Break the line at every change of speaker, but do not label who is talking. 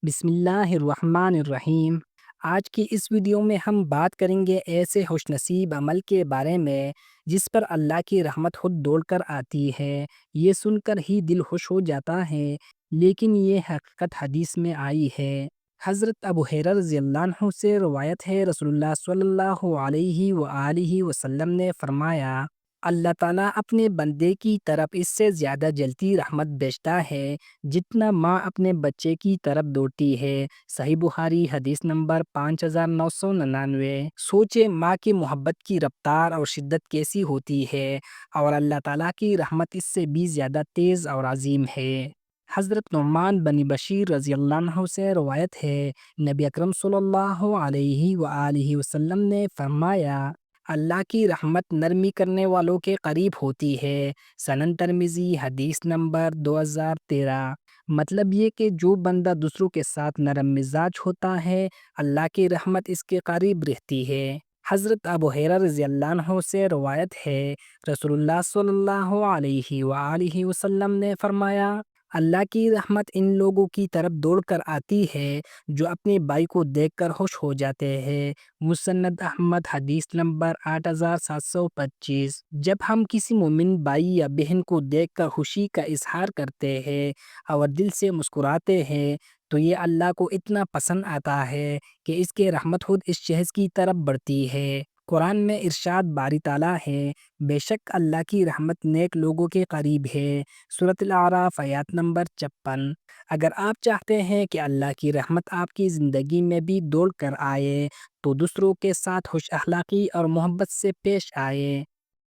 بسم اللہ الرحمن الرحیم۔ آج کی اس ویڈیو میں ہم بات کریں گے ایسے خوش نصیب عمل کے بارے میں جس پر اللہ کی رحمت خود دوڑ کر آتی ہے۔ یہ سن کر ہی دل خوش ہو جاتا ہے، لیکن یہ حقیقت حدیث میں آئی ہے۔ حضرت ابو ہریرہ رضی اللہ عنہ سے روایت ہے، رسول اللہ صلی اللہ علیہ وآلہ وسلم نے فرمایا، اللہ تعالیٰ اپنے بندے کی طرف اس سے زیادہ جلتی رحمت بھیجتا ہے جتنا ماں اپنے بچے کی طرف دوڑتی ہے۔ صحیح بخاری حدیث نمبر 5999۔ سوچے ماں کی محبت کی رفتار اور شدت کیسی ہوتی ہے، اور اللہ تعالیٰ کی رحمت اس سے بھی زیادہ تیز اور عظیم ہے۔ حضرت نعمان بن بشیر رضی اللہ عنہ سے روایت ہے، نبی اکرم صلی اللہ علیہ وآلہ وسلم نے فرمایا، اللہ کی رحمت نرمی کرنے والوں کے قریب ہوتی ہے۔ سنن ترمذی حدیث نمبر 2013۔ مطلب یہ کہ جو بندہ دوسروں کے ساتھ نرم مزاج ہوتا ہے، اللہ کی رحمت اس کے قریب رہتی ہے۔ حضرت ابو ہریرہ رضی اللہ عنہ سے روایت ہے، رسول اللہ صلی اللہ علیہ وآلہ وسلم نے فرمایا، اللہ کی رحمت ان لوگوں کی طرف دوڑ کر آتی ہے جو اپنے بھائی کو دیکھ کر خوش ہو جاتے ہیں۔ مسند احمد حدیث نمبر 8725۔ جب ہم کسی مومن بھائی یا بہن کو دیکھ کر خوشی کا اظہار کرتے ہیں اور دل سے مسکراتے ہیں تو یہ اللہ کو اتنا پسند آتا ہے کہ اس کے رحمت خود اس شخص کی طرف بڑھتی ہے۔ قرآن میں ارشاد باری تعالیٰ ہے، بے شک اللہ کی رحمت نیک لوگوں کے قریب ہے۔ سورۃ الاعراف آیات نمبر 56۔ اگر آپ چاہتے ہیں کہ اللہ کی رحمت آپ کی زندگی میں بھی دوڑ کر آئے تو دوسروں کے ساتھ خوش اخلاقی اور محبت سے پیش آئے۔